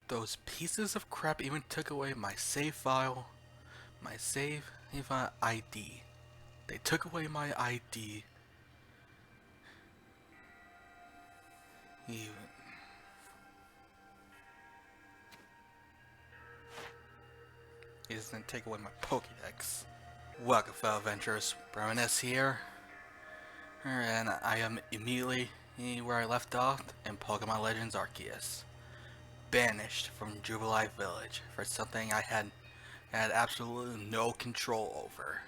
Those pieces of crap even took away my save file, my save ID. They took away my ID. Even. He doesn't take away my Pokédex. Welcome, fellow adventurers. Browness here. And I am immediately where I left off in Pokemon Legends Arceus. Banished from Jubilife Village for something I had absolutely no control over.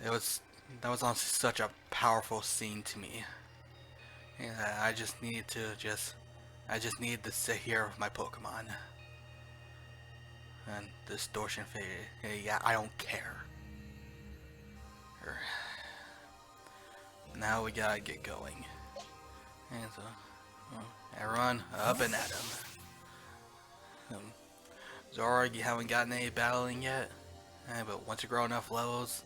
That was honestly such a powerful scene to me. And I just needed to sit here with my Pokemon. And distortion faded. Yeah, I don't care. Now we gotta get going. And so, everyone up and at him. Zoroark, you haven't gotten any battling yet, but once you grow enough levels,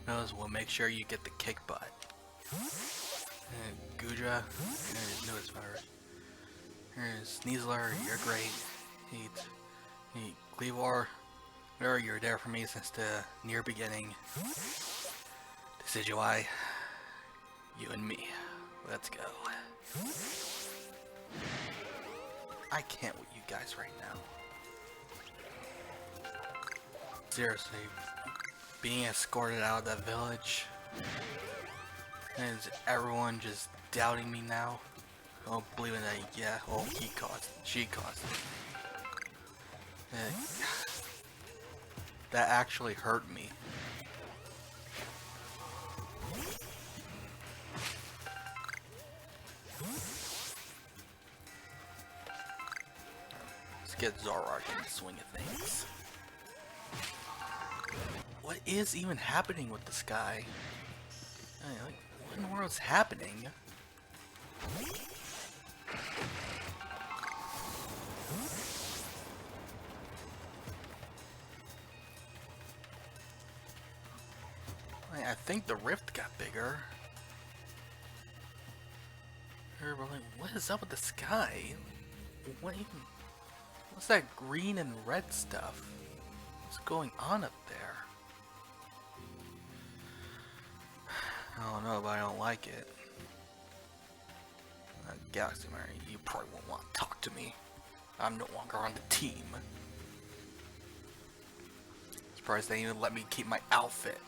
we'll make sure you get the kick butt. Gudra, there's no power. Here's Sneasler, you're great. Cleavor, you're there for me since the near beginning. Decidueye, you and me. Let's go. I can't with you guys right now. Seriously, being escorted out of that village, and is everyone just doubting me now? Oh, believing that, yeah, oh, she caused it. That actually hurt me. Let's get Zoroark in the swing of things. What is even happening with this guy? Like, what in the world's happening? I think the rift got bigger. But like, what is up with the sky? What's that green and red stuff? What's going on up there? I don't know, but I don't like it. Galaxy Mary, you probably won't want to talk to me. I'm no longer on the team. Surprised they even let me keep my outfit.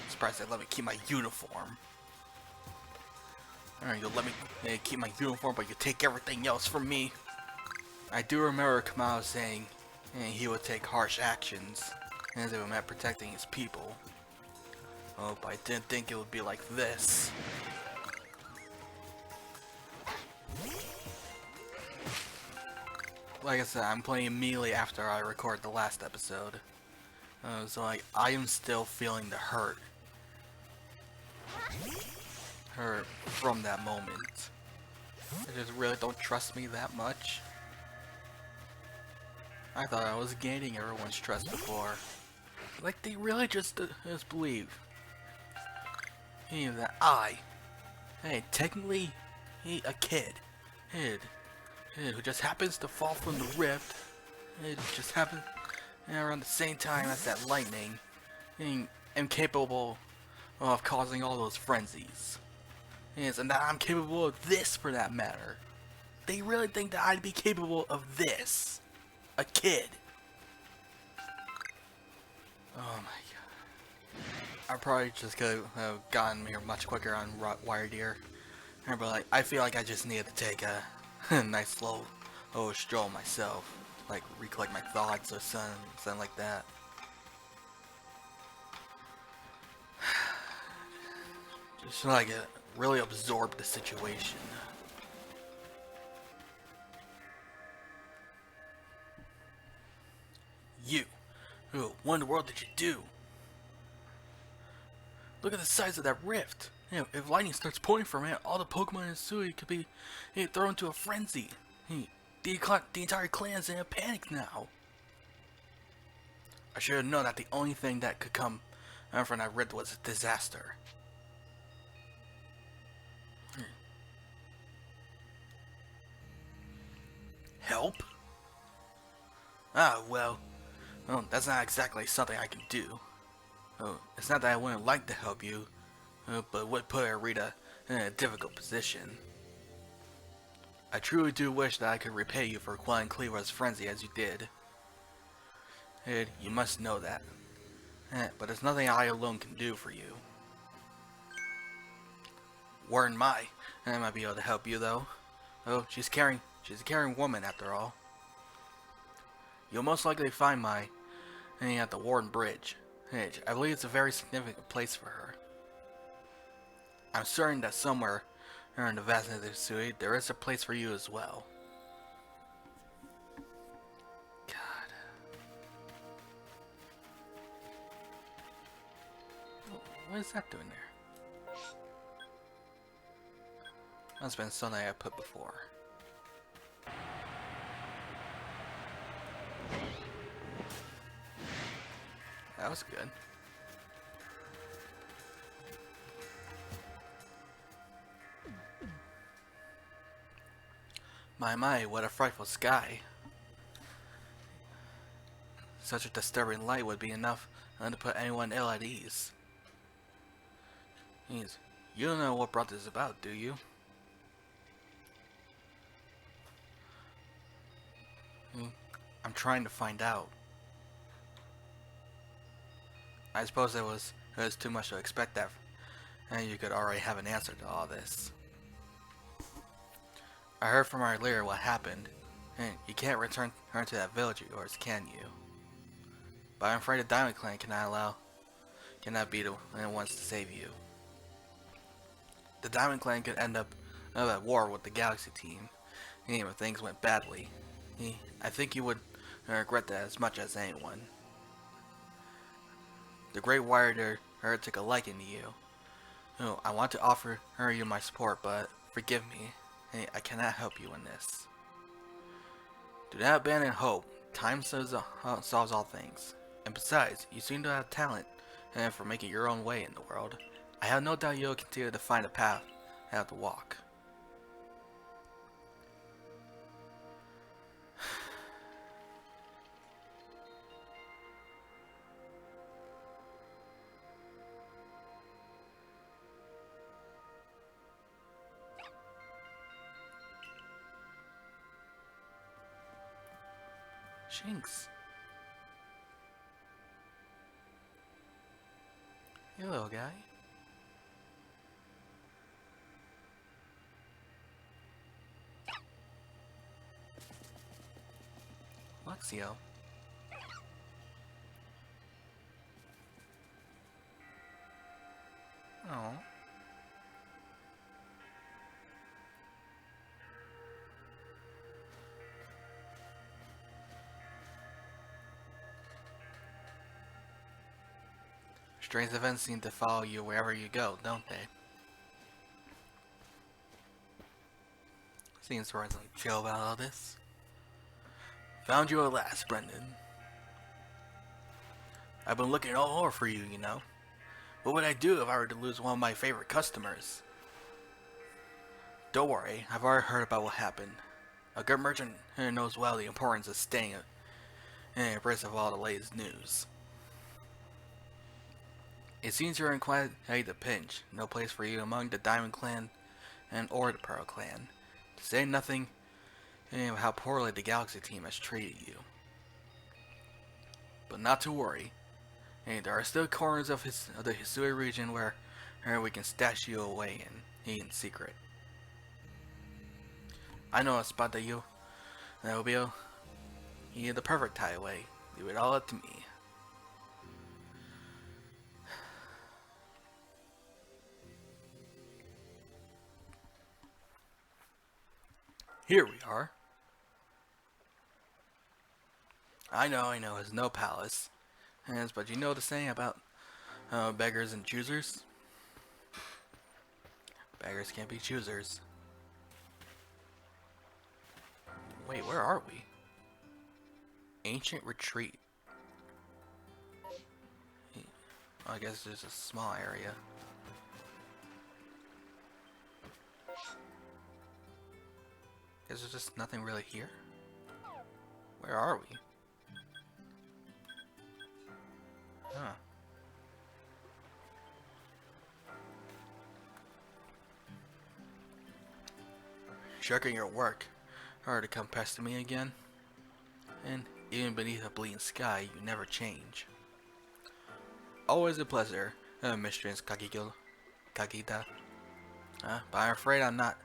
Surprised they let me keep my uniform. Alright, you'll let me keep my uniform, but you take everything else from me. I do remember Kamau saying he would take harsh actions as it meant protecting his people. Oh, but I didn't think it would be like this. Like I said, I'm playing immediately after I record the last episode. So like, I am still feeling the hurt from that moment. They just really don't trust me that much. I thought I was gaining everyone's trust before. Like, they really just believe that technically, a kid who just happens to fall from the rift. It just happened around the same time as that lightning, am capable of causing all those frenzies. Yes, and that I'm capable of this, for that matter. They really think that I'd be capable of this. A kid. Oh my god. I probably just could have gotten here much quicker on Wire Deer. But like, I feel like I just needed to take a nice slow stroll myself. Like, recollect my thoughts or something like that. Just like really absorb the situation. What in the world did you do? Look at the size of that rift. If lightning starts pouring from it, all the Pokemon in Sui could be thrown into a frenzy. The entire clan's in a panic now. I should have known that the only thing that could come from that rift was a disaster. Help? Well, that's not exactly something I can do. It's not that I wouldn't like to help you, but it would put Arita in a difficult position. I truly do wish that I could repay you for quelling Cleaver's frenzy as you did. You must know that. But there's nothing I alone can do for you. Warren Mai, I might be able to help you though. She's a caring woman after all. You'll most likely find Mai at the Warden Bridge. I believe it's a very significant place for her. I'm certain that somewhere in the vastness of the Hisui, there is a place for you as well. God. What is that doing there? That's been something I put before. That was good. My, what a frightful sky. Such a disturbing light would be enough to put anyone ill at ease. Means you don't know what brought this about, do you? I'm trying to find out. I suppose it was too much to expect that, and you could already have an answer to all this. I heard from our leader what happened, and you can't return to that village of yours, can you? But I'm afraid the Diamond Clan cannot be the ones to save you. The Diamond Clan could end up at war with the Galaxy team, if things went badly. I think you would regret that as much as anyone. The Great Warrior took a liking to you. I want to offer you my support, but forgive me. I cannot help you in this. Do not abandon hope. Time solves all things. And besides, you seem to have talent for making your own way in the world. I have no doubt you'll continue to find a path out to walk. Shinx. Hey, little guy. Luxio. Oh. Strange events seem to follow you wherever you go, don't they? Seems surprisingly chill about all this. Found you at last, Brendan. I've been looking all over for you, you know. What would I do if I were to lose one of my favorite customers? Don't worry, I've already heard about what happened. A good merchant knows well the importance of staying abreast of all the latest news. It seems you're in quite a pinch. No place for you among the Diamond Clan or the Pearl Clan. To say nothing of how poorly the Galaxy team has treated you. But not to worry. There are still corners of the Hisui region where we can stash you away in secret. I know a spot that will be the perfect hideaway. Leave it all up to me. Here we are. I know, it's no palace. But you know the saying about beggars and choosers? Beggars can't be choosers. Wait, where are we? Ancient Retreat. I guess there's a small area. Guess there's just nothing really here. Where are we? Huh. Shirking your work. Hard to come past me again. And even beneath a bleeding sky, you never change. Always a pleasure, Mistress Kagita. But I'm afraid I'm not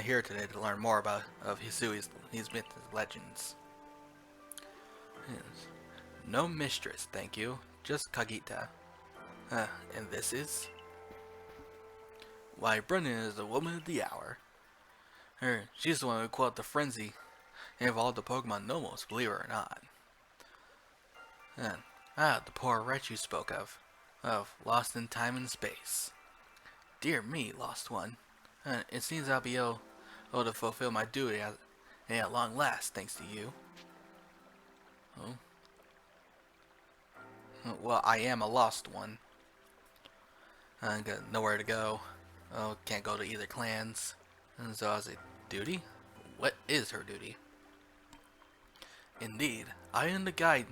here today to learn more about Hisui's myths and legends. Yes. No mistress, thank you. Just Kagita. And this is? Why, Brennan is the woman of the hour. She's the one who quelled the frenzy of all the Pokemon Nomos, believe it or not. And, the poor wretch you spoke of lost in time and space. Dear me, lost one. It seems I'll be able to fulfill my duty at long last, thanks to you. Oh. Well, I am a lost one. I got nowhere to go. Oh, can't go to either clans. And so as a duty? What is her duty? Indeed, I am to guide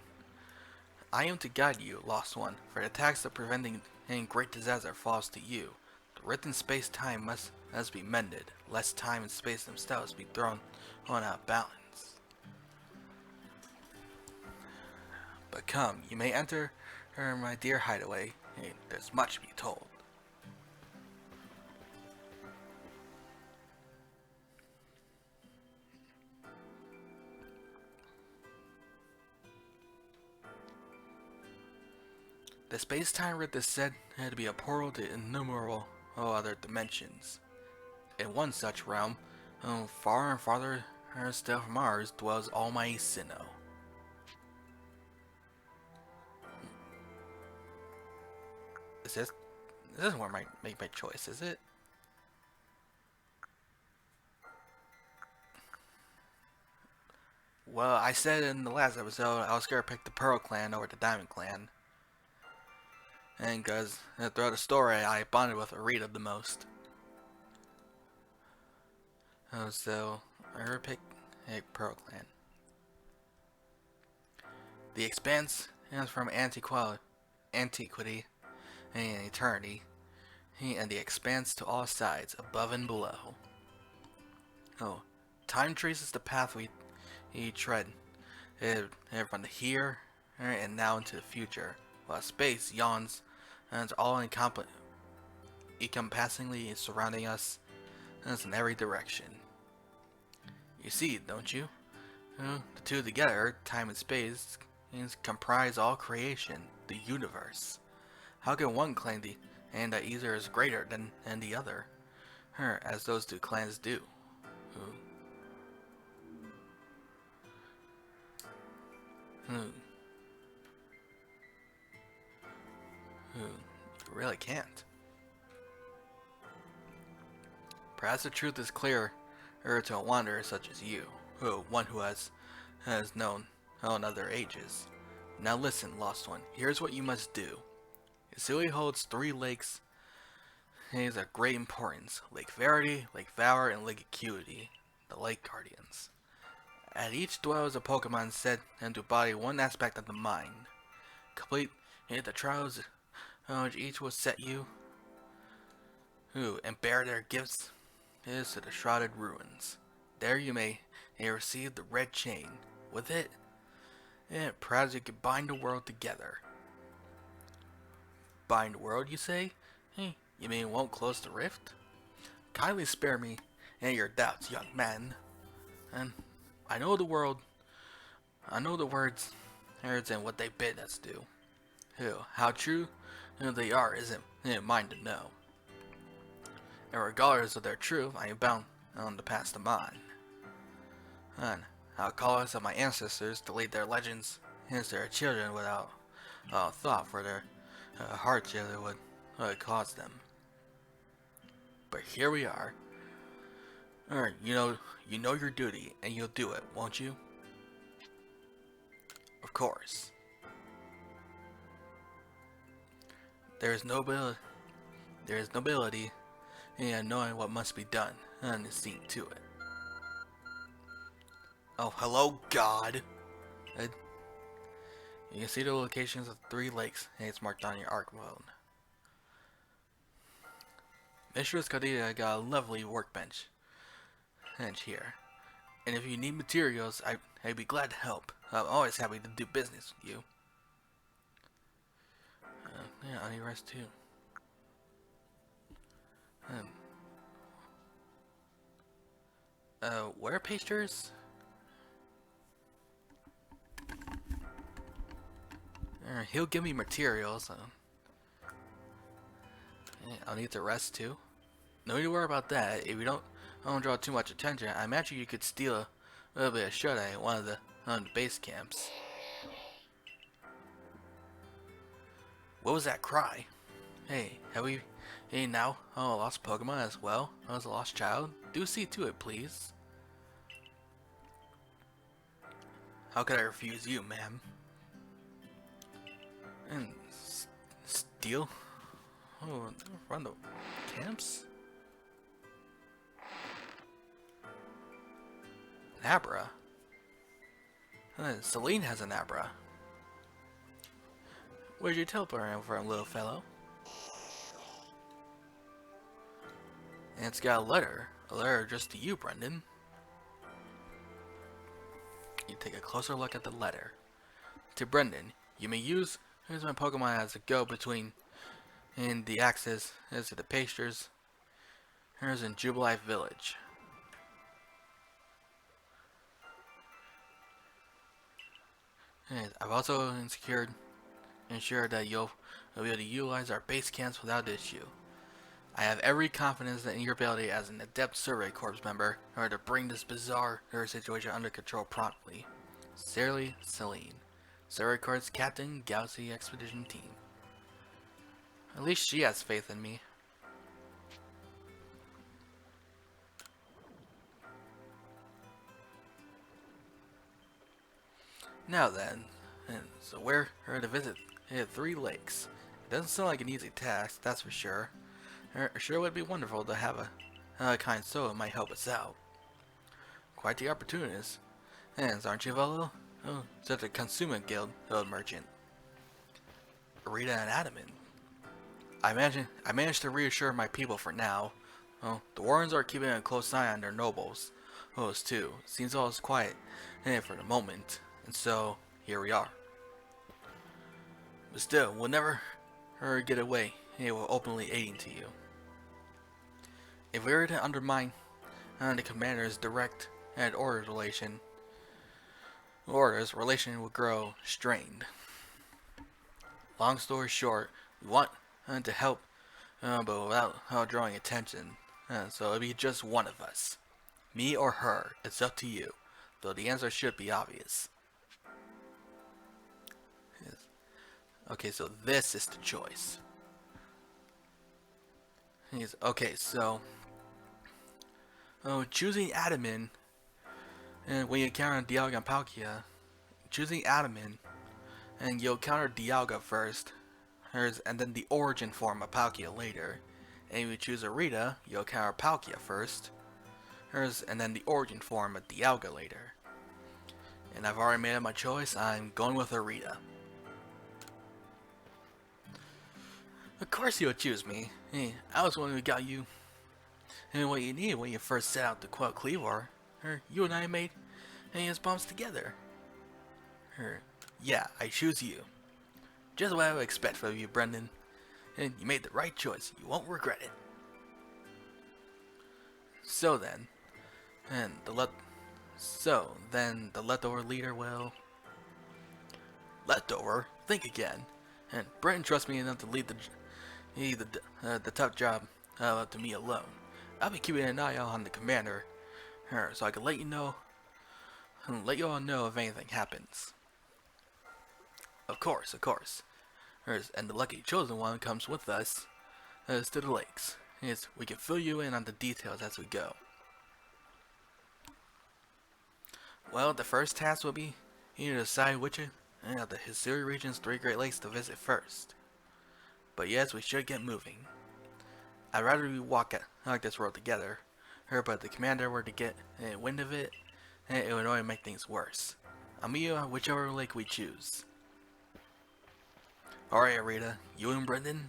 you, lost one, for the task of preventing any great disaster falls to you. The written space-time must be mended, lest time and space themselves be thrown out of balance. But come, you may enter my dear hideaway. There's much to be told. The space-time rift is said to be a portal to innumerable other dimensions. In one such realm, far and farther still from ours, dwells Almighty Sinnoh. This isn't where I make my choice, is it? Well, I said in the last episode I was gonna pick the Pearl Clan over the Diamond Clan. And because throughout the story I bonded with Arita the most. So I'm gonna pick a Pearl Clan. The Expanse is from antiquity and eternity, and the Expanse to all sides, above and below. Time traces the path we tread, from the here and now into the future, while space yawns and it's all encompassingly surrounding us, and it's in every direction. You see, don't you? The two together, time and space, comprise all creation, the universe. How can one claim that either is greater than the other, as those two clans do? You really can't. Perhaps the truth is clearer to a wanderer such as you, one who has known other ages. Now listen, lost one. Here's what you must do. Hisui holds 3 lakes. Is of great importance: Lake Verity, Lake Valor, and Lake Acuity, the Lake Guardians. At each dwells a Pokemon said to embody one aspect of the mind. Complete the trials which each will set you, and bear their gifts to the Shrouded Ruins. There you may receive the red chain. With it, perhaps you can bind the world together. Bind the world, you say? You mean it won't close the rift? Kindly spare me your doubts, young man. And I know the words and what they bid us do. How true they are isn't mine to know. And regardless of their truth, I am bound to pass them on. And how callous of my ancestors to lead their legends to their children without thought for their hardship that would cause them. But here we are. You know your duty, and you'll do it, won't you? Of course. There is nobility in knowing what must be done, and seeing to it. Oh, hello, God. Uh, you can see the locations of 3 lakes, and it's marked on your arc mode. Mistress Khadija got a lovely workbench here. And if you need materials, I'd be glad to help. I'm always happy to do business with you. Yeah, I need rest too. What are pastures? He'll give me materials. Yeah, I'll need to rest too. No need to worry about that. If you don't draw too much attention, I imagine you could steal a little bit of Shrouded at one of the base camps. What was that cry? Hey, hey now, lost Pokemon as well? I was a lost child? Do see to it, please. How could I refuse you, ma'am? And steal? Oh, run the camps? An Abra. Celine has an Abra. Where'd you teleport from, little fellow? And it's got a letter just to you, Brendan. You take a closer look at the letter. To Brendan, you may use my Pokemon as a go-between in the access as to the pastures. Here's in Jubilife Village. And I've also ensured that you'll be able to utilize our base camps without issue. I have every confidence in your ability as an adept Survey Corps member in order to bring this bizarre situation under control promptly. Sincerely, Celine, Survey Corps Captain, Galaxy Expedition Team. At least she has faith in me. Now then, so we're to visit 3 lakes. It doesn't sound like an easy task, that's for sure. Sure would be wonderful to have a kind soul that might help us out. Quite the opportunist. And aren't you, fellow? Oh, such a consummate guild merchant. Rita and Adamant. I managed to reassure my people for now. Oh, the Warrens are keeping a close eye on their nobles. Those too. Seems all is quiet for the moment. And so, here we are. But still, we'll never get away with openly aiding to you. If we were to undermine the commander's direct and relation would grow strained. Long story short, we want to help, but without drawing attention. So it'll be just one of us. Me or her, it's up to you. Though the answer should be obvious. Yes. Okay, so this is the choice. Okay, so choosing Adamant, and when you encounter Dialga and Palkia, choosing Adamant, and you'll encounter Dialga first, and then the origin form of Palkia later. And if you choose Arita, you'll encounter Palkia first, and then the origin form of Dialga later. And I've already made up my choice. I'm going with Arita. Of course you'll choose me. Hey, I was the one who got you and what you needed when you first set out to quell Cleavor. You and I made his bombs together. Yeah, I choose you. Just what I would expect from you, Brendan. And you made the right choice. You won't regret it. So then, the leftover leader will... Leftover? Think again. And Brendan trusts me enough to lead the tough job to me alone. I'll be keeping an eye out on the commander, so I can let you all know if anything happens. Of course. And the lucky chosen one comes with us to the lakes. We can fill you in on the details as we go. Well, the first task will be to decide which of the Hisui region's 3 Great Lakes to visit first. But yes, we should get moving. I'd rather we walk this road together, but if the commander were to get wind of it, it would only make things worse. I'll meet you at whichever lake we choose. Alright, Arita, you and Brendan,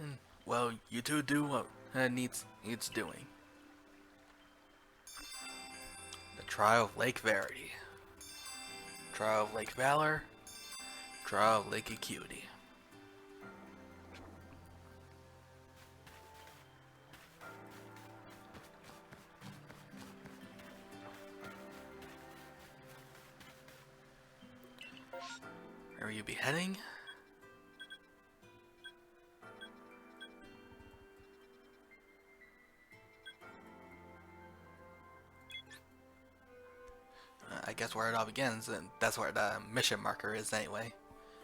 and, well, you two do what needs doing. The Trial of Lake Verity. Trial of Lake Valor. Trial of Lake Acuity. Where you be heading? I guess where it all begins, and that's where the mission marker is anyway.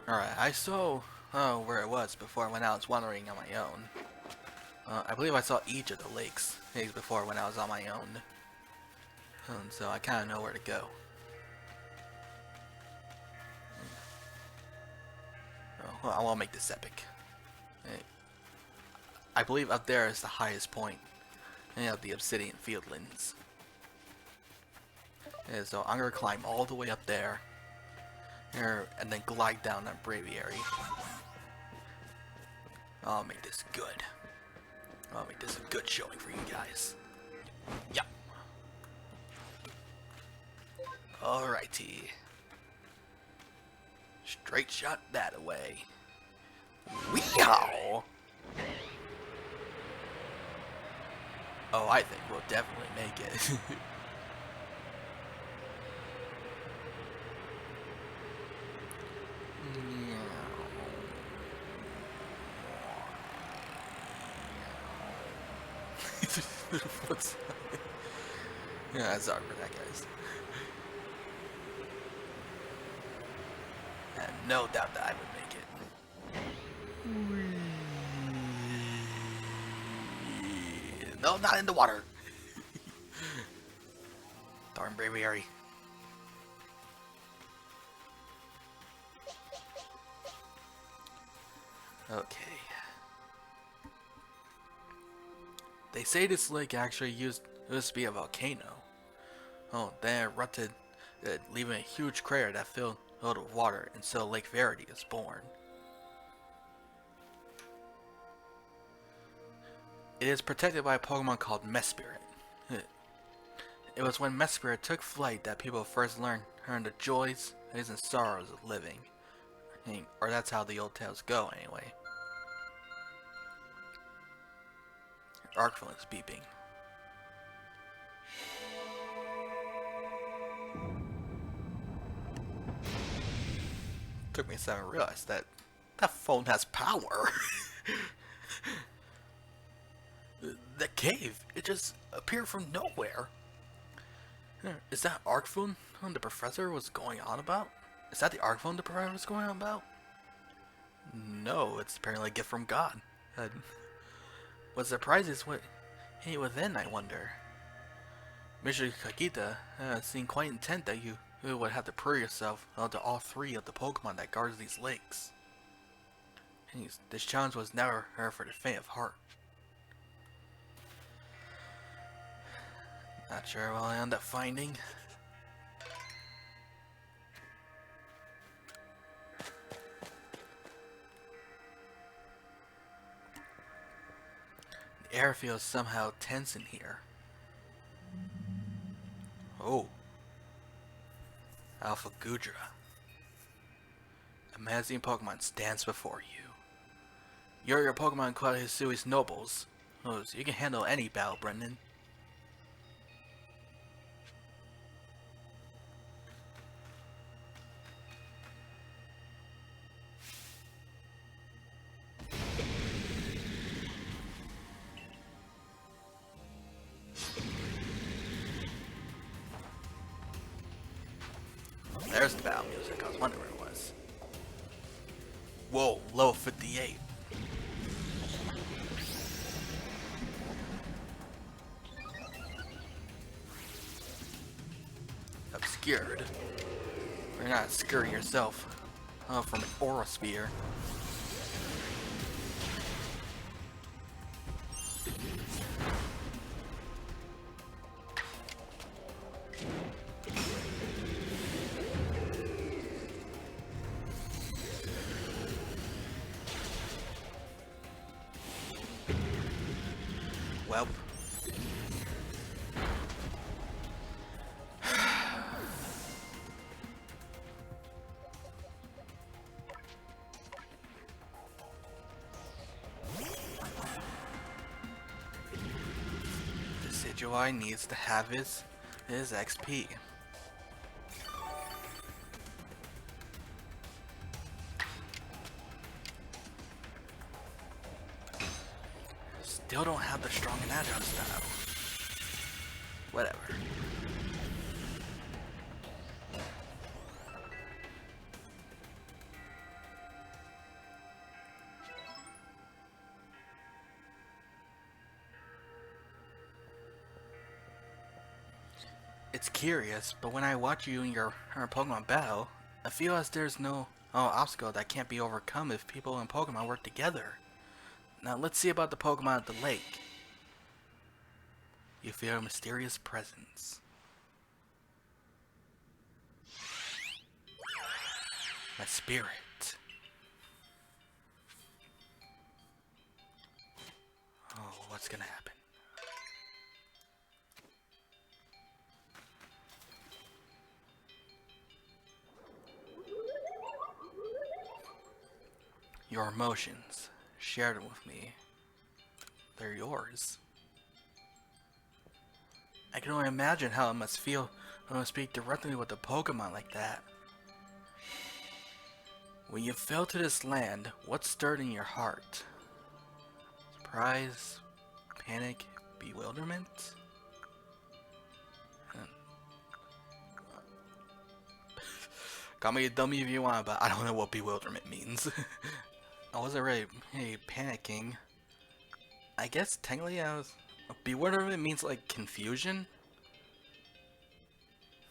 Alright, I saw where it was before when I was wandering on my own. I believe I saw each of the lakes before when I was on my own. So I kind of know where to go. Well, I won't make this epic. I believe up there is the highest point of the Obsidian Fieldlands. So I'm going to climb all the way up there and then glide down that braviary. I'll make this good. I'll make this a good showing for you guys. Yep. Alrighty. Straight shot that away. Weehaw! Oh, I think we'll definitely make it. Yeah, sorry for that, guys. And no doubt that I would make it. No, not in the water. Darn braviary. Okay. They say this lake actually used to be a volcano. Oh, then it erupted, leaving a huge crater that filled with water, and so Lake Verity is born. It is protected by a Pokemon called Mespirit. It was when Mespirit took flight that people first learned the joys and sorrows of living. Or that's how the old tales go, anyway. Arc phone is beeping. Took me a second to realize that phone has power. The cave, it just appeared from nowhere. Is that Arc phone the professor was going on about? Is that the Arc phone the professor was going on about? No, it's apparently a gift from God. What surprises within, I wonder. Mr. Kagita seemed quite intent that you would have to prove yourself to all three of the Pokemon that guards these lakes. This challenge was never for the faint of heart. Not sure what I'll end up finding. The air feels somehow tense in here. Oh. Alpha Gudra. A menacing Pokemon stands before you. You're your Pokemon called Hisui's Nobles. Oh, so you can handle any battle, Brendan. There's the battle music. I was wondering where it was. Whoa, level 58. Obscured. You're not obscuring yourself from an aura sphere. Well. Decidueye needs to have his XP. Still don't have the strong and agile style. Whatever. It's curious, but when I watch you in your Pokemon battle, I feel as there's no obstacle that can't be overcome if people in Pokemon work together. Now let's see about the Pokemon at the lake. You feel a mysterious presence. My spirit. Oh, what's gonna happen? Your emotions, share them with me. They're yours. I can only imagine how it must feel when I speak directly with a Pokemon like that. When you fell to this land, what stirred in your heart? Surprise, panic, bewilderment? Call me a dummy if you want, but I don't know what bewilderment means. I wasn't really panicking. I guess technically I was... Bewilderment means like confusion.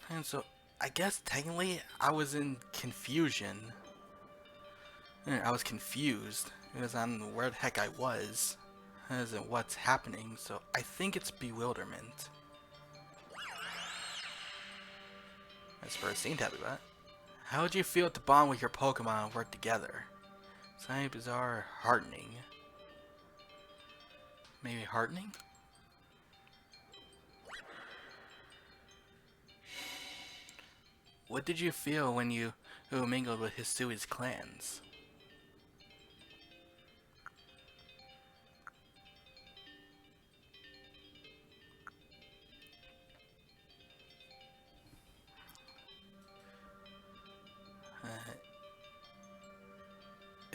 And so I guess technically I was in confusion. I was confused because I don't know where the heck I was. As in what's happening, so I think it's bewilderment. As for a scene tabby, but how would you feel to bond with your Pokemon and work together? Something bizarre, heartening. Maybe heartening? What did you feel when you mingled with Hisui's clans?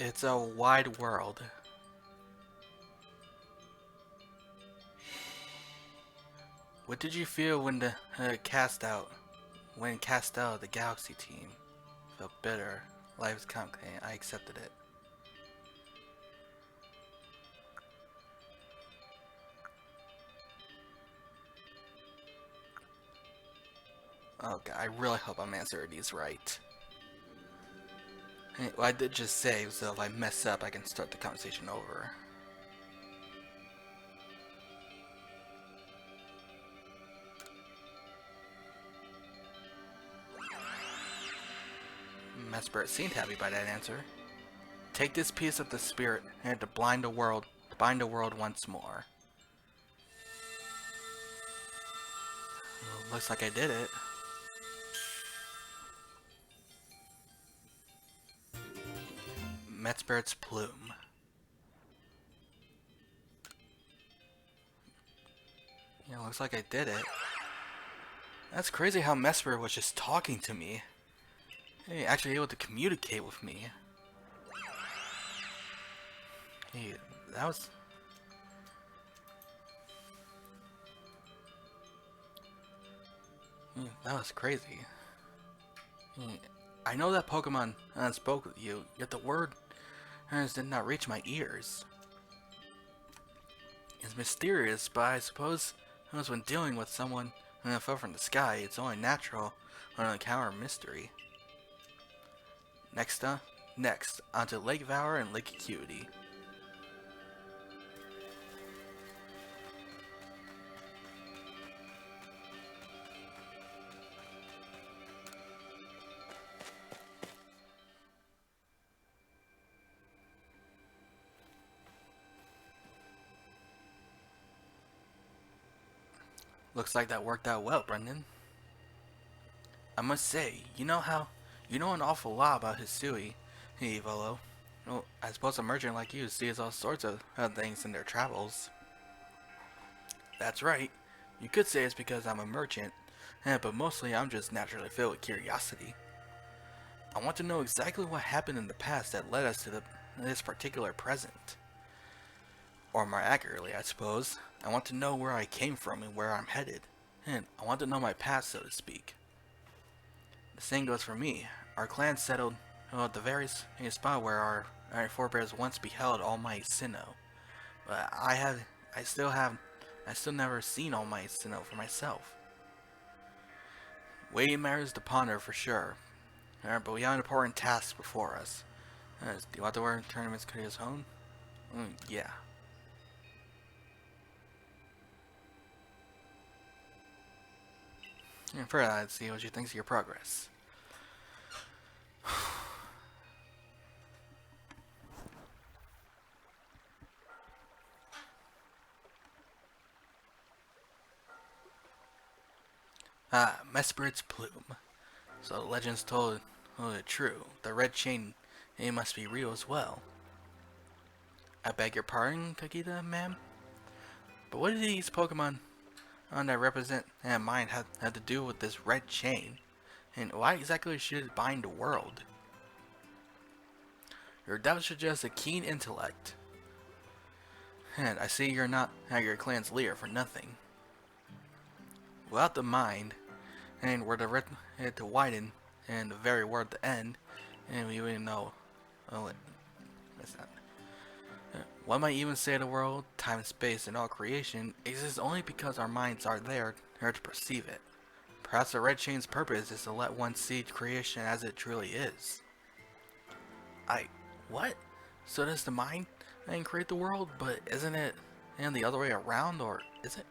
It's a wide world. What did you feel when the cast out of the Galaxy team? Felt bitter. Life's complicated. I accepted it. Oh god, I really hope I'm answering these right. Well, I did just save, so if I mess up, I can start the conversation over. My spirit seemed happy by that answer. Take this piece of the spirit and to bind the world once more. Well, looks like I did it. Met Spirit's plume. Yeah, looks like I did it. That's crazy how Mesper was just talking to me. Hey, actually able to communicate with me. Hey, that was... Yeah, that was crazy. Yeah, I know that Pokemon spoke with you, yet the word did not reach my ears. It's mysterious, but I suppose when dealing with someone who fell from the sky, it's only natural when I encounter mystery. Next, onto Lake Valor and Lake Acuity. Looks like that worked out well, Brendan. I must say, you know an awful lot about Hisui, Volo. Well, I suppose a merchant like you sees all sorts of things in their travels. That's right. You could say it's because I'm a merchant, but mostly I'm just naturally filled with curiosity. I want to know exactly what happened in the past that led us to this particular present. Or more accurately, I suppose, I want to know where I came from and where I'm headed. And I want to know my past, so to speak. The same goes for me. Our clan settled at the very spot where our forebears once beheld Almighty Sinnoh. But I still never seen Almighty Sinnoh for myself. Waiting matters to ponder for sure. But we have an important task before us. Do you want to wear tournaments careers home? Yeah. And for that, let's see what you think of your progress. Mesperit's plume. So the legends told it true. The red chain, it must be real as well. I beg your pardon, Kagita, ma'am? But what did these Pokemon that represent mine have to do with this red chain? And why exactly should it bind the world? Your doubts suggest a keen intellect. And I see you're not your clan's leader for nothing. Without the mind, and were the red to widen, and the very word to end, and we wouldn't know. Oh, wait, that's not. One might even say the world, time, space, and all creation exists only because our minds are there to perceive it. Perhaps the red chain's purpose is to let one see creation as it truly is. What? So does the mind create the world, but isn't it the other way around, or is it?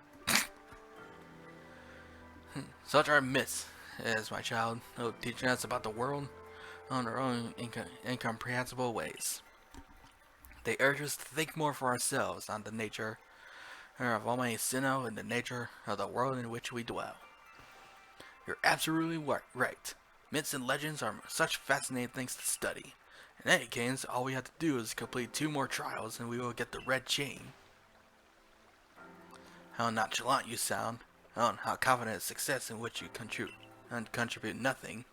Such are myths, as my child, teaching us about the world on their own incomprehensible ways. They urge us to think more for ourselves on the nature of Almighty Sinnoh and the nature of the world in which we dwell. You're absolutely right. Myths and legends are such fascinating things to study. In any case, all we have to do is complete 2 more trials and we will get the red chain. How nonchalant you sound. How confident in success in which you contribute nothing.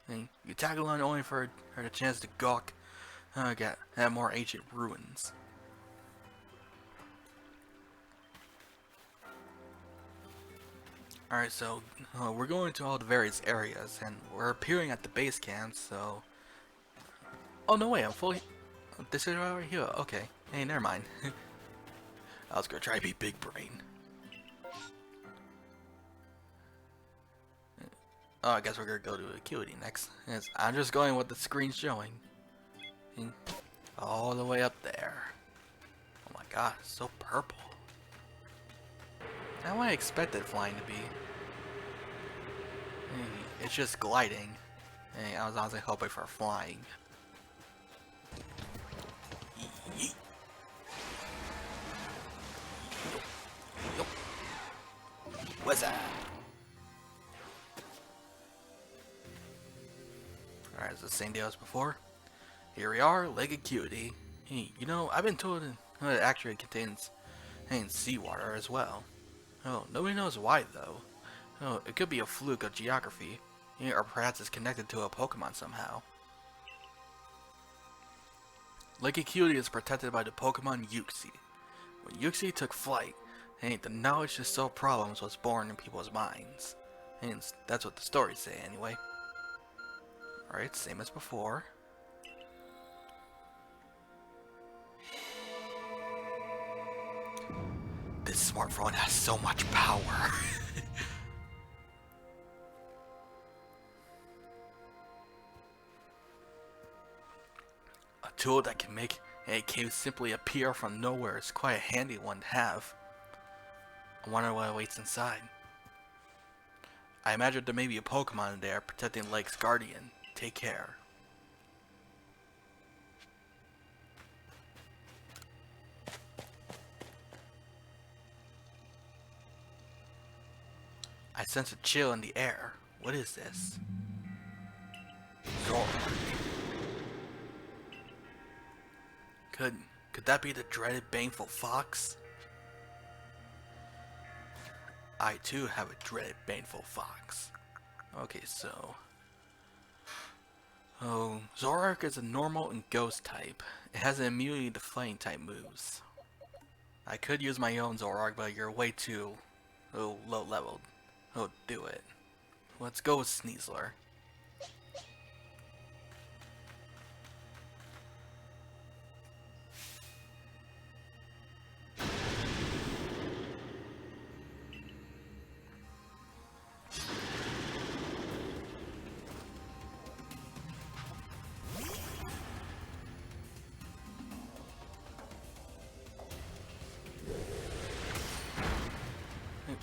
And you tag along only for the chance to gawk at more ancient ruins. Alright, so we're going to all the various areas, and we're appearing at the base camp, so... Oh, no way, I'm fully... This is right here, okay. Hey, never mind. I was gonna try to be big brain. Oh, I guess we're gonna go to Acuity next. Yes, I'm just going with the screen showing. All the way up there. Oh my god, it's so purple. How I expected flying to be. It's just gliding. I was honestly hoping for flying. Yeet. What's that? Alright, it's the same deal as before. Here we are, Lake Acuity. Hey, I've been told it actually contains seawater as well. Oh, nobody knows why though. Oh, it could be a fluke of geography, or perhaps it's connected to a Pokemon somehow. Lake Acuity is protected by the Pokemon Uxie. When Uxie took flight, the knowledge to solve problems was born in people's minds. And that's what the stories say anyway. Alright, same as before. This smartphone has so much power. A tool that can make a cave simply appear from nowhere is quite a handy one to have. I wonder what awaits inside. I imagine there may be a Pokemon in there protecting Lake's guardian. Take care. I sense a chill in the air. What is this? Zoroark. Could that be the dreaded baneful fox? I too have a dreaded baneful fox. Okay, so... Oh, Zoroark is a normal and ghost type. It has an immunity to fighting type moves. I could use my own Zoroark, but you're way too low leveled. Oh, do it. Let's go with Sneasler.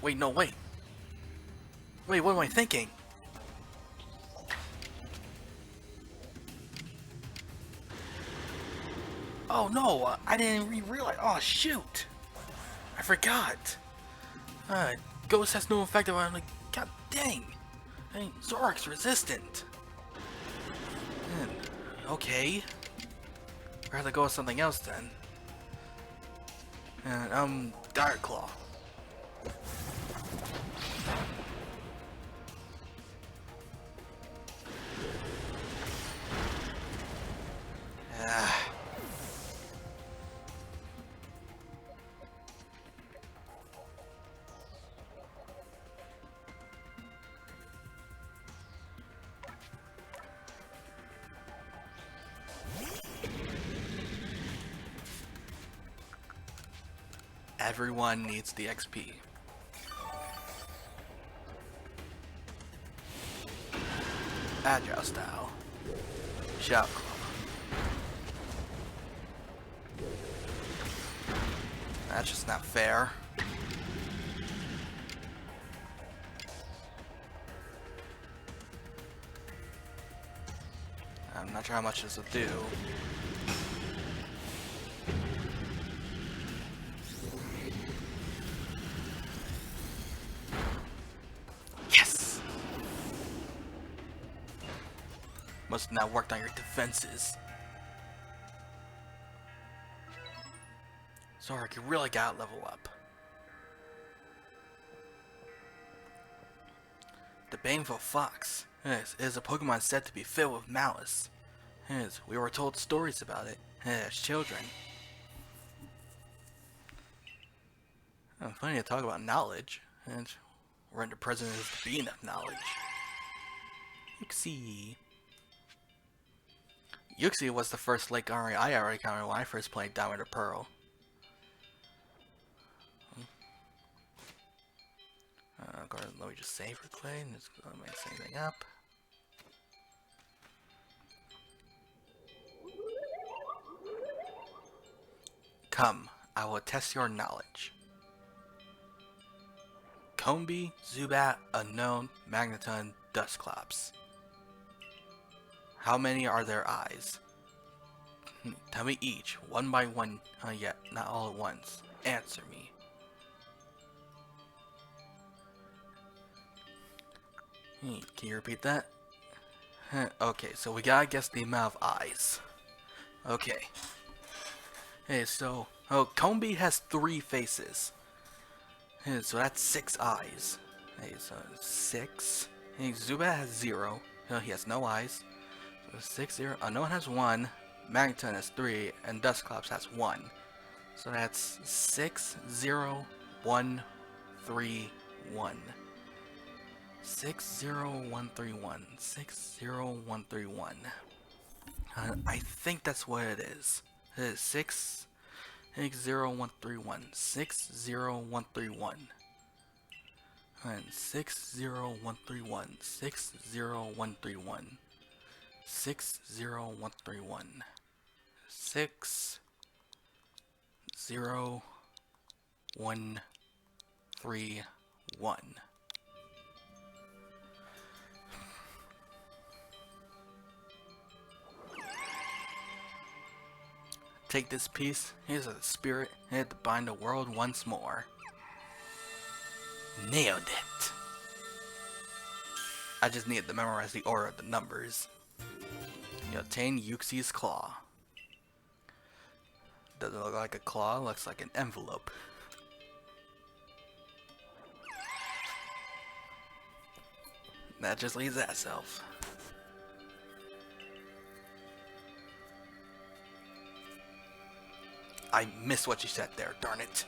Wait, no, wait. Wait, what am I thinking? Oh no, I didn't realize. Oh shoot! I forgot. Ghost has no effect on. Like, god dang. I mean, Zoroark's resistant. Okay. I'd rather go with something else then. Dark Claw. Everyone needs the XP. Agile style. Shout Claw. That's just not fair. I'm not sure how much this will do. Yes! Must have not worked on your defenses. Zoroark, you really gotta level up. The Baneful Fox. Yes, it is a Pokemon said to be filled with malice. Yes, we were told stories about it as children. Funny to talk about knowledge, and we're in the present as the being of knowledge. Yuxi. Yuxi was the first Lake Ari I ever encountered when I first played Diamond or Pearl. Go ahead, let me just save real quick and just let me set anything up. Come, I will test your knowledge. Combi, Zubat, Unknown, Magneton, Dusclops. How many are their eyes? Tell me each, one by one, yet not all at once. Answer me. Can you repeat that? Okay, so we gotta guess the amount of eyes. Okay. Hey, so, Combi has 3 faces. Hey, so that's 6 eyes. Hey, so 6. Hey, Zubat has 0. He has no eyes. So 6, 0. Unknown has 1. Magneton has 3. And Dusclops has 1. So that's 6, 0, 1, 3, 1. 60131. 60131. I think that's what it is. It is 60131. 60131. And 60131. 60131. 60131. 60131. Take this piece, here's the spirit, and to bind the world once more. Nailed it. I just needed to memorize the order of the numbers. You obtain Uxi's claw. Doesn't look like a claw, looks like an envelope. That just leaves that self. I missed what you said there, darn it.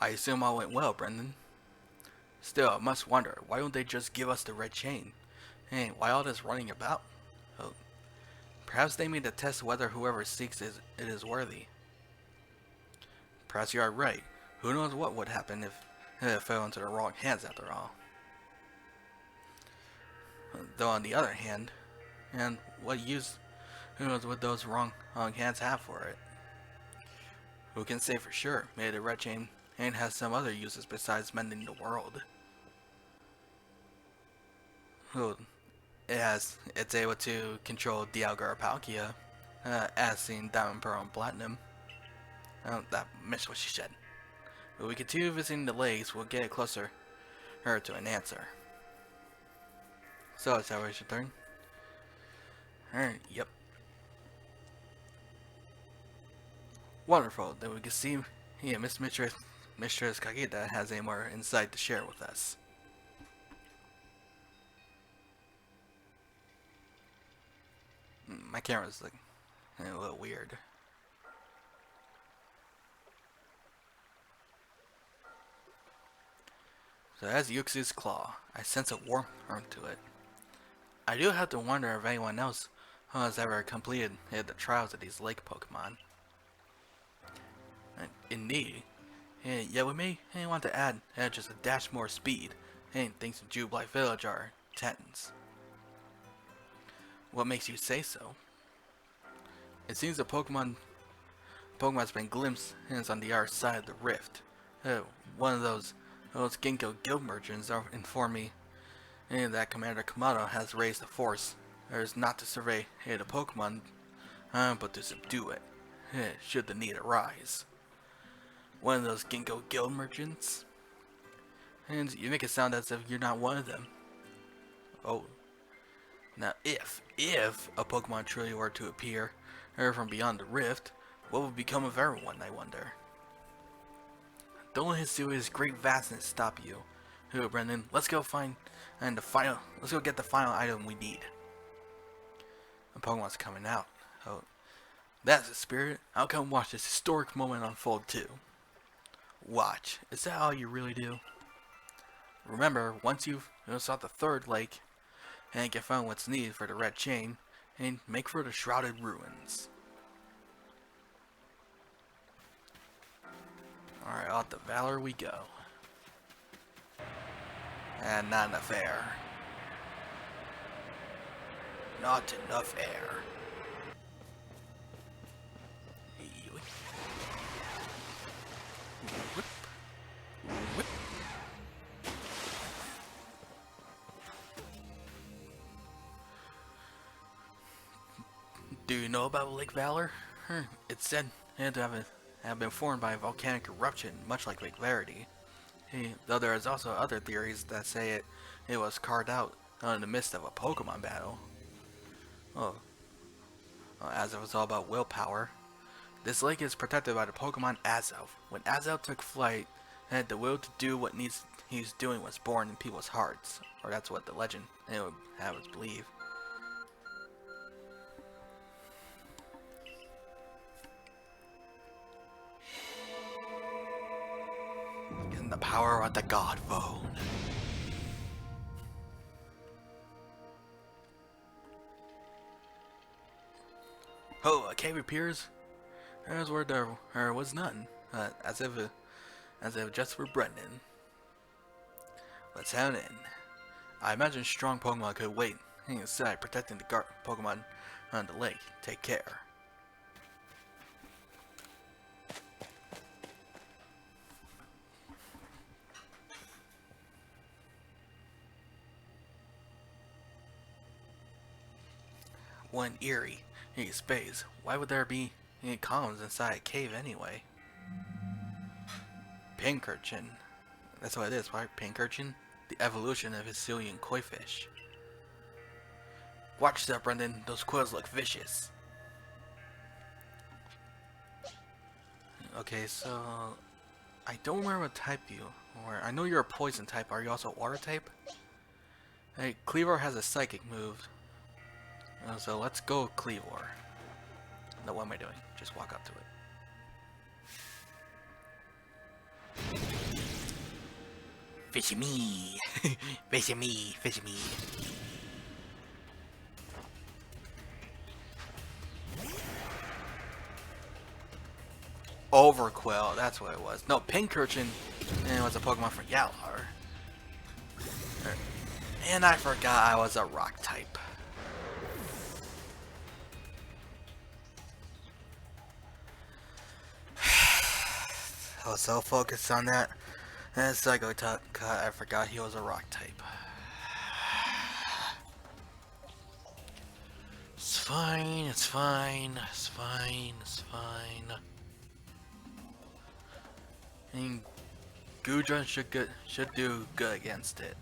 I assume all went well, Brendan. Still, I must wonder, why don't they just give us the red chain? Hey, why all this running about? Oh, perhaps they mean to test whether whoever seeks it is worthy. Perhaps you are right. Who knows what would happen if it fell into the wrong hands after all. Though on the other hand, and what use who knows what those wrong hands have for it? Who can say for sure? Maybe the red chain and has some other uses besides mending the world. Well, it's able to control Dialgar Palkia, as seen Diamond, Pearl, and Platinum. That missed what she said. But we continue visiting the lakes, we'll get closer to an answer. So, is that where we should turn? Yep. Wonderful, then we can see Mistress Kagita has any more insight to share with us. My camera's like a little weird. So as Uxi's claw, I sense a warmth to it. I do have to wonder if anyone else has ever completed the trials of these lake Pokemon. Indeed. Yeah, we may want to add just a dash more speed, thanks to Jubilife Village are Titans. What makes you say so? It seems the Pokemon's been glimpsed on the other side of the rift. One of those Ginkgo guild merchants informed me that Commander Kamado has raised the force. Is not to survey the Pokemon, but to subdue it, should the need arise. One of those Ginkgo guild merchants? And you make it sound as if you're not one of them. Oh. Now if a Pokemon truly were to appear from beyond the rift, what would become of everyone, I wonder? Don't let his great vastness stop you. Brendan, let's go get the final item we need. The Pokemon's coming out. Oh, that's the spirit. I'll come watch this historic moment unfold too. Watch. Is that all you really do? Remember, once you've sought the third lake and get found what's needed for the red chain, and make for the Shrouded Ruins. Alright, out to Valor we go. And not enough air. Not enough air. Whip. Whip. Do you know about Lake Valor? It's said to have been formed by a volcanic eruption, much like Lake Verity. Though there is also other theories that say it was carved out in the midst of a Pokemon battle. As it was all about willpower. This lake is protected by the Pokemon Exiled. When Exiled took flight, the will to do what he's doing was born in people's hearts. Or that's what the legend would have us believe. In the power of the God Phone. Oh, a cave appears. There's where there was none. As if just for Brendan. Let's head in. I imagine strong Pokemon could wait inside, protecting the Pokemon on the lake. Take care. One eerie, Hey, Space, why would there be any columns inside a cave anyway? Pink urchin. That's what it is, right? Pink urchin? The evolution of Hisuian koi fish. Watch that, Brendan. Those quills look vicious. Okay, so I don't remember what type you are. I know you're a poison type. Are you also water type? Hey, Cleavor has a psychic move. So let's go Cleavor. No, what am I doing? Just walk up to it. Fishy me! Fishy me! Fishy me! Overquill, that's what it was. No, Pink Urchin, and it was a Pokemon for Galar. And I forgot I was a rock type. I was so focused on that. And Psycho I forgot he was a rock type. It's fine, it's fine, it's fine, it's fine. And Gudrun should do good against it.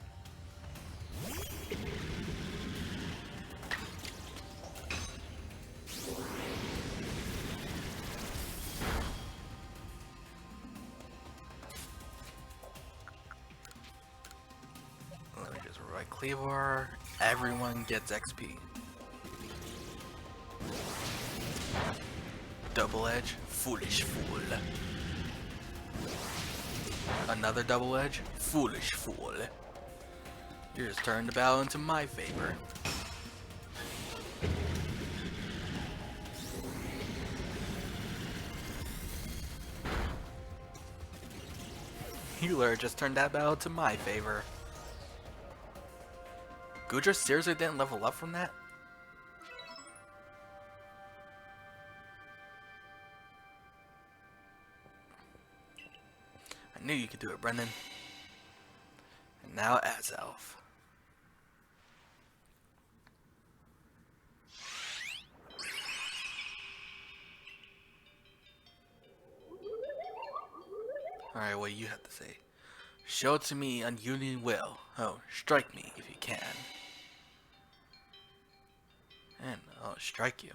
Let me just write Cleavor. Everyone gets XP. Double edge, foolish fool. Another double edge, foolish fool. You just turned the battle into my favor. Healer just turned that battle to my favor. Gudra seriously didn't level up from that? I knew you could do it, Brendan. And now Azelf. Alright, what do you have to say? Show it to me on Union Will. Oh, strike me if you can. And, oh, strike you.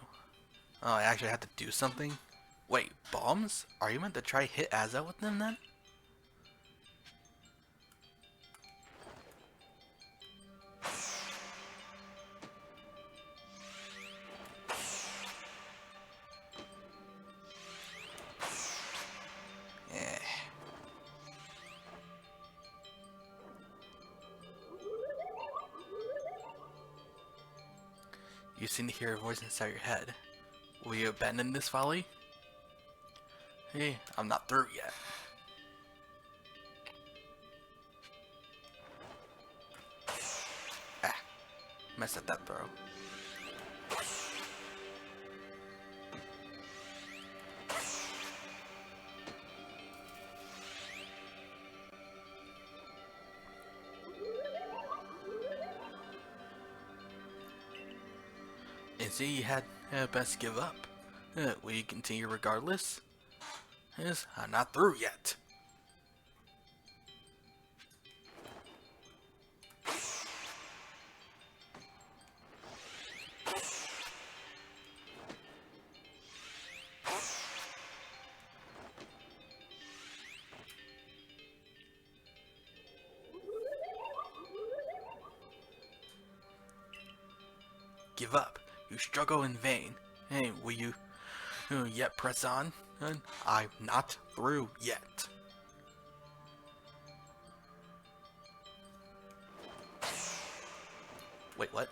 Oh, I actually have to do something? Wait, bombs? Are you meant to try hit Azelf with them then? You seem to hear a voice inside your head. Will you abandon this folly? Hey, I'm not through yet. Ah, messed up that throw. And see, you had best give up. Will you continue regardless? Yes, I'm not through yet. Give up. You struggle in vain. Hey, will you yet press on? I'm not through yet. Wait, what?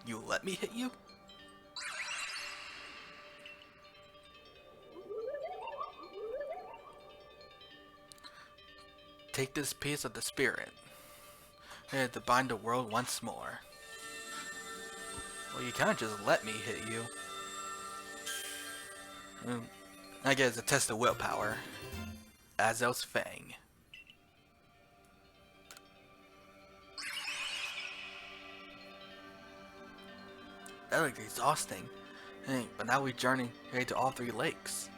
You let me hit you? Take this piece of the spirit to bind the world once more. Well, you can't just let me hit you. I guess it's a test of willpower. Azel's Fang. that looked exhausting. Hey, but now we journey to all three lakes.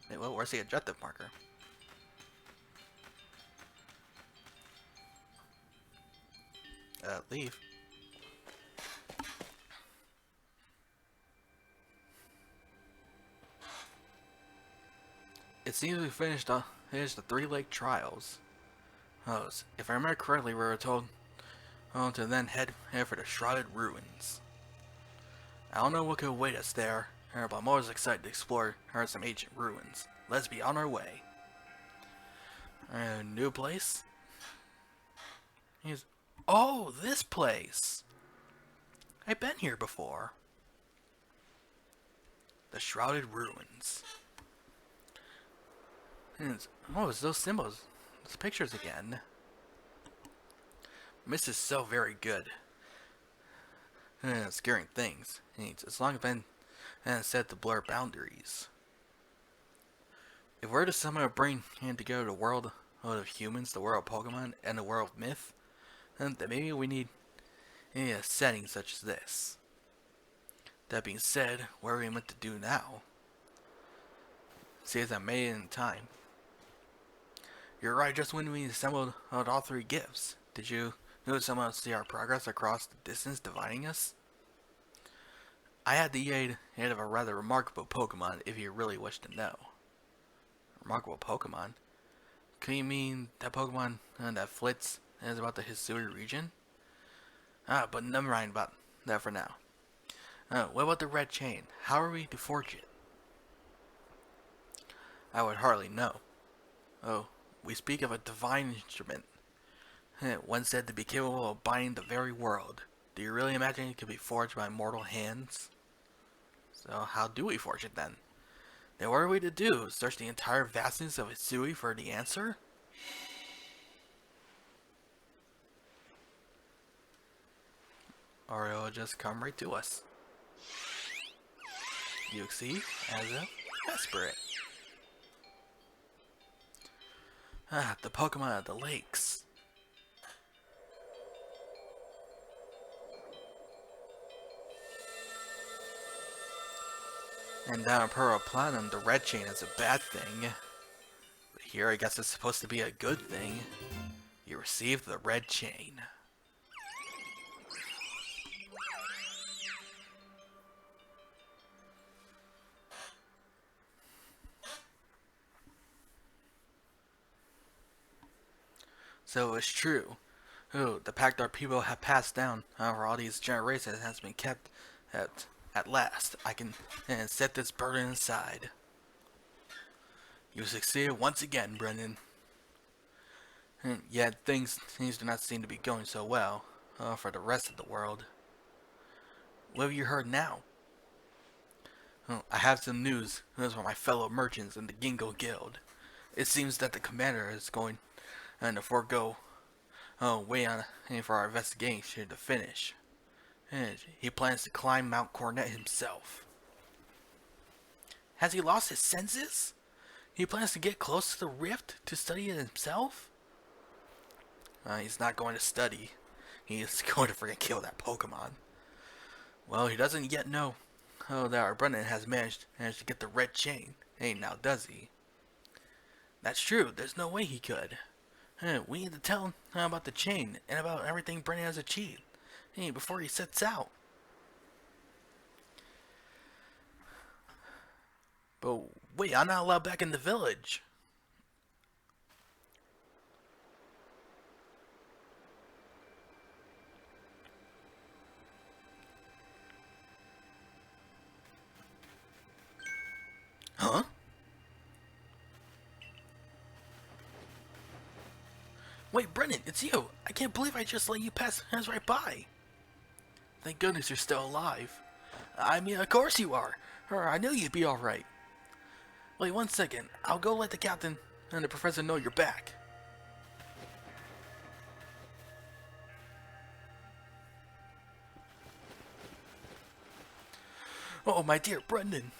Hey, well, where's the objective marker? Leave. It seems we finished the 3-lake trials. Oh, if I remember correctly, we were told to then head for the Shrouded Ruins. I don't know what could await us there, but I'm always excited to explore some ancient ruins. Let's be on our way. New place? Oh, this place! I've been here before. The Shrouded Ruins. Oh, it's those symbols. Those pictures again. Mist is so very good. Scaring things. As long as been set to blur boundaries. If we're to somehow bring to go the world of humans, the world of Pokemon, and the world of myth, then maybe we need a setting such as this. That being said, what are we meant to do now? See, as I made it in time. You're right, just when we assembled all three gifts. Did you notice someone see our progress across the distance dividing us? I had the aid of a rather remarkable Pokemon, if you really wish to know. Remarkable Pokemon? Could you mean that Pokemon that flits is about the Hisui region? But never mind about that for now. What about the red chain? How are we to forge it? I would hardly know. Oh, we speak of a divine instrument. One said to be capable of binding the very world. Do you really imagine it could be forged by mortal hands? So how do we forge it then? Then what are we to do? Search the entire vastness of Hisui for the answer? Or it'll just come right to us. You see, as a desperate. The Pokemon of the lakes. And down in Pearl Platinum, the red chain is a bad thing. But here, I guess it's supposed to be a good thing. You received the red chain. So it's true. Oh, the pact our people have passed down over all these generations has been kept at last. I can set this burden aside. You succeeded once again, Brendan. Yet things do not seem to be going so well for the rest of the world. What have you heard now? I have some news from my fellow merchants in the Gingo Guild. It seems that the commander is going to forego wait on for our investigation to finish. And he plans to climb Mount Coronet himself. Has he lost his senses? He plans to get close to the rift to study it himself? He's not going to study. He's going to freaking kill that Pokemon. Well, he doesn't yet know that our Brennan has managed to get the red chain. Hey, now does he? That's true. There's no way he could. We need to tell him about the chain and about everything Brennan has achieved. Hey, before he sets out. But wait, I'm not allowed back in the village. Huh? Wait, Brennan, it's you. I can't believe I just let you pass right by. Thank goodness you're still alive. I mean, of course you are. I knew you'd be alright. Wait 1 second. I'll go let the captain and the professor know you're back. Oh, my dear Brendan.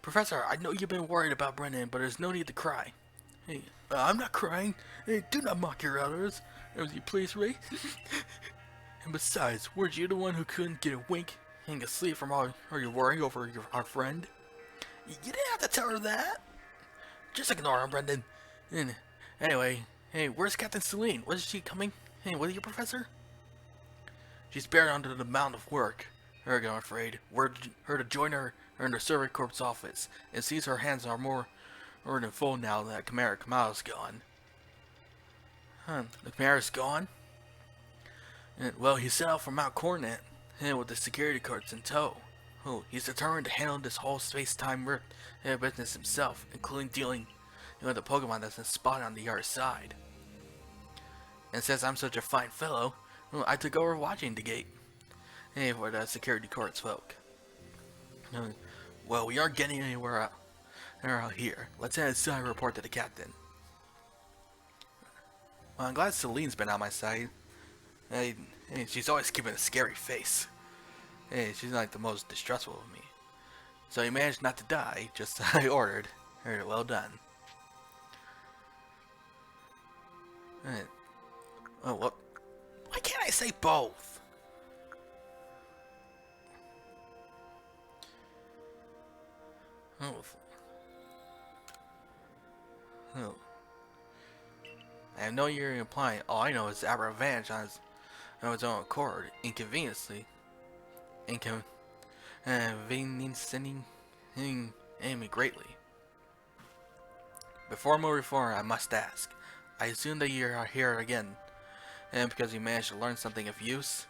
Professor, I know you've been worried about Brendan, but there's no need to cry. Hey, I'm not crying. Hey, do not mock your elders. As you please, Ray. And besides, weren't you the one who couldn't get a wink and get sleep from all your worry over our friend? You didn't have to tell her that. Just ignore him, Brendan. And anyway, hey, where's Captain Celine? Was she coming? Hey, with you, Professor? She's buried under the mound of work. I'm afraid. We're her to join her in the Survey Corps office, and sees her hands are more than full now that Kamara's gone. Huh, the Kamara's gone? And, well, he set out from Mount Coronet, and with the security guards in tow. Oh, he's determined to handle this whole space-time rift business himself, including dealing with the Pokemon that's been spotted on the other side. And since I'm such a fine fellow, well, I took over watching the gate. Hey, for the security courts folk. Well, we aren't getting anywhere out here. Let's head inside and report to the captain. Well, I'm glad Celine's been on my side. Hey, she's always keeping a scary face. Hey, she's like the most distrustful of me. So you managed not to die, just as I ordered. Well done. Oh, what? Why can't I say both? Oh. I know you're implying all I know is that revenge on its own accord, inconveniencing me greatly. Before moving forward, I must ask. I assume that you are here again, and because you managed to learn something of use.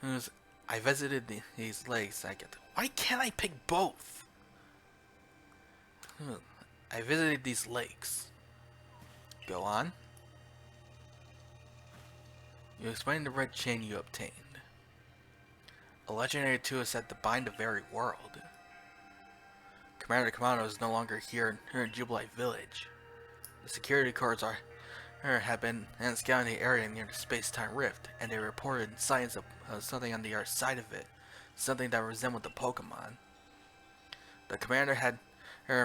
I visited these lakes. Why can't I pick both? I visited these lakes. Go on. You explained the red chain you obtained. A legendary tool is said to bind the very world. Commander Kamado is no longer here in Jubilite Village. The security guards have been scouting the area near the space-time rift, and they reported signs of something on the other side of it, something that resembled the Pokemon. The commander had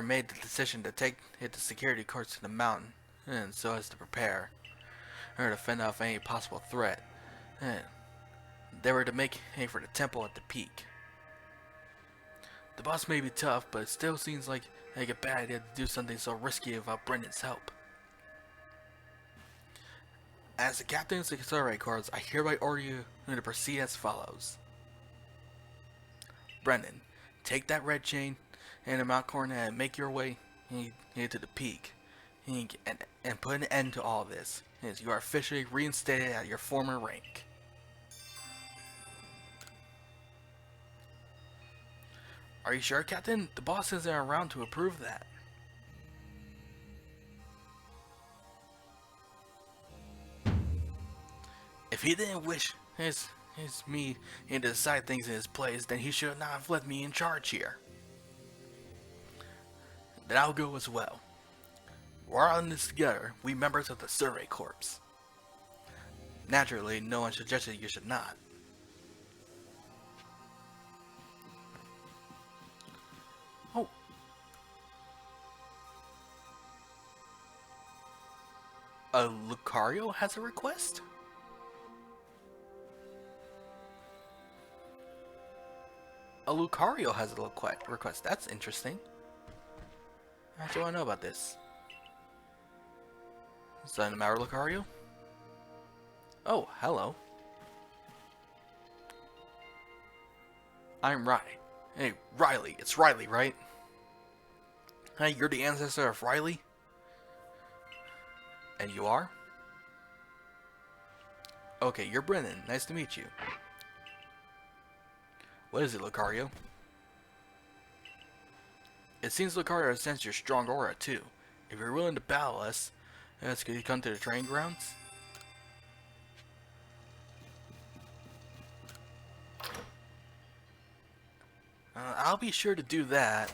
made the decision to take the security guards to the mountain, and so as to prepare to fend off any possible threat. They were to make for the temple at the peak. The boss may be tough, but it still seems like a bad idea to do something so risky without Brendan's help. As the captain of the Survey Corps, I hereby order you to proceed as follows. Brendan, take that red chain and the Mount Coronet and make your way to the peak. And put an end to all this. As you are officially reinstated at your former rank. Are you sure, Captain? The boss isn't around to approve that. If he didn't wish me to decide things in his place, then he should not have left me in charge here. Then I'll go as well. We're on this together, we members of the Survey Corps. Naturally, no one suggested you should not. Oh. Lucario has a request? Lucario has a request. That's interesting. How do I know about this? Is that the matter, Lucario? Oh, hello. I'm Riley. Hey, Riley. It's Riley, right? Hey, you're the ancestor of Riley? And you are? Okay, you're Brennan. Nice to meet you. What is it, Lucario? It seems Lucario has sensed your strong aura, too. If you're willing to battle us, could you come to the training grounds? I'll be sure to do that.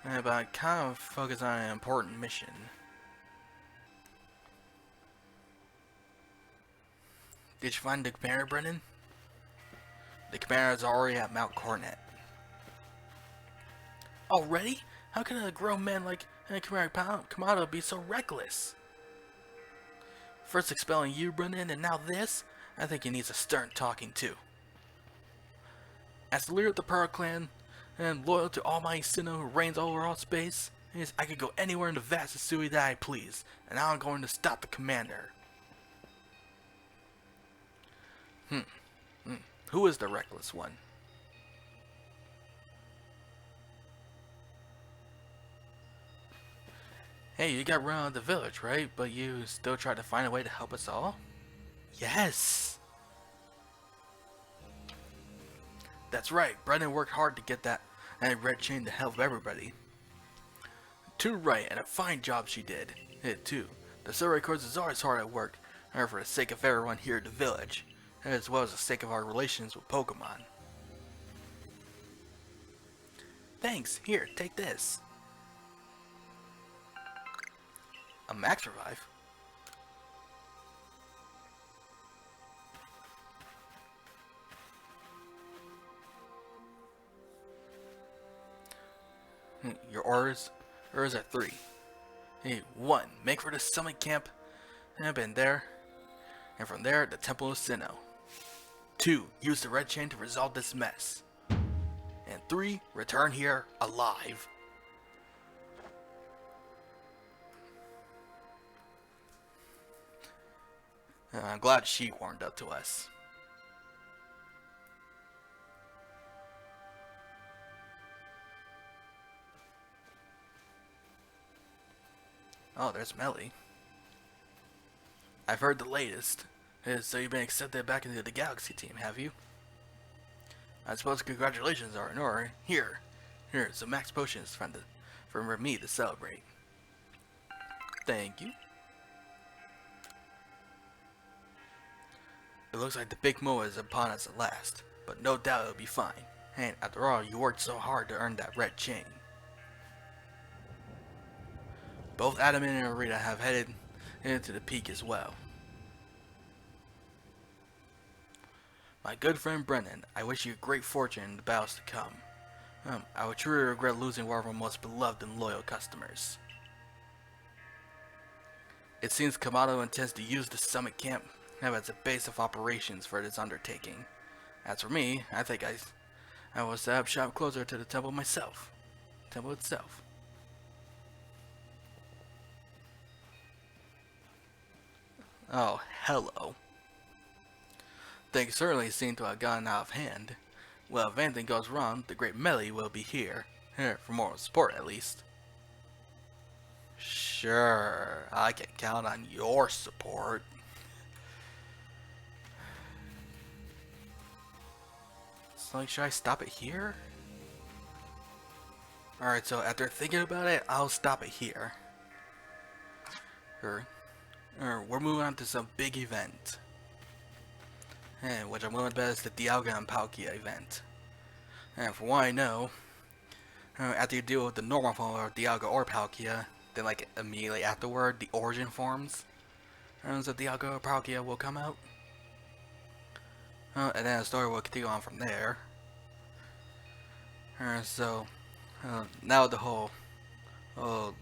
But I kind of focus on an important mission. Did you find the commander, Brennan? The commander is already at Mount Coronet. Already? How can a grown man like And Kamado would be so reckless. First expelling you, Brennan, and now this? I think he needs a stern talking too. As the leader of the Pearl Clan, and loyal to Almighty Sinnoh who reigns over all space, I could go anywhere in the vast Hisui that I please, and now I'm going to stop the commander. Who is the reckless one? Hey, you got run out of the village, right? But you still tried to find a way to help us all? Yes! That's right, Brennan worked hard to get that red chain to help everybody. Too right, and a fine job she did. It too. The Zoroark Corps is always hard at work, for the sake of everyone here at the village, as well as the sake of our relations with Pokemon. Thanks, here, take this. A max revive? Your orders are 3. Hey, 1. Make for the summit camp. I've been there. And from there, the Temple of Sinnoh. 2. Use the red chain to resolve this mess. And 3. Return here alive. I'm glad she warmed up to us. Oh, there's Melly. I've heard the latest. So you've been accepted back into the Galaxy team, have you? I suppose congratulations are in order. Here's some max potions for me to celebrate. Thank you. It looks like the big Moa is upon us at last, but no doubt it'll be fine. And after all, you worked so hard to earn that red chain. Both Adam and Arita have headed into the peak as well. My good friend Brennan, I wish you great fortune in the battles to come. I would truly regret losing one of our most beloved and loyal customers. It seems Kamado intends to use the summit camp as a base of operations for this undertaking. As for me, I think I will set up shop closer to the temple myself. Temple itself. Oh, hello. Things certainly seem to have gotten out of hand. Well, if anything goes wrong, the great Melly will be here for moral support at least. Sure, I can count on your support. So, like, should I stop it here? Alright, so after thinking about it, I'll stop it here. We're moving on to some big event. Which I'm willing to bet is the Algon Palkia event. And from what I know, after you deal with the normal form of Dialga or Palkia, then like immediately afterward, the origin forms of Dialga or Palkia will come out. And then the story will continue on from there. So, now the whole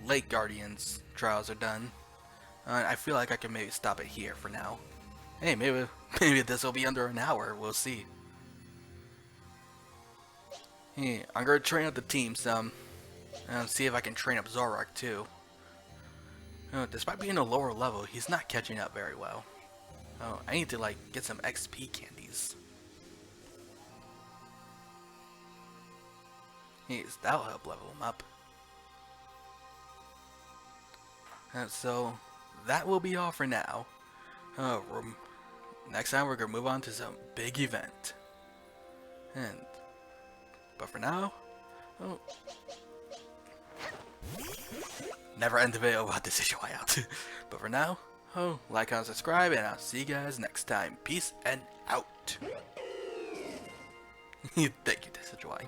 Lake Guardians trials are done. I feel like I can maybe stop it here for now. Hey, maybe this will be under an hour. We'll see. Hey, I'm gonna train up the team some, and see if I can train up Zoroark too. Despite being a lower level, he's not catching up very well. Oh, I need to like get some XP candies. Yes, that'll help level him up. And so that will be all for now. Next time we're gonna move on to some big event. But for now, never end the video about this issue out. But for now, like, comment, subscribe, and I'll see you guys next time. Peace and out. Thank you, Decidueye.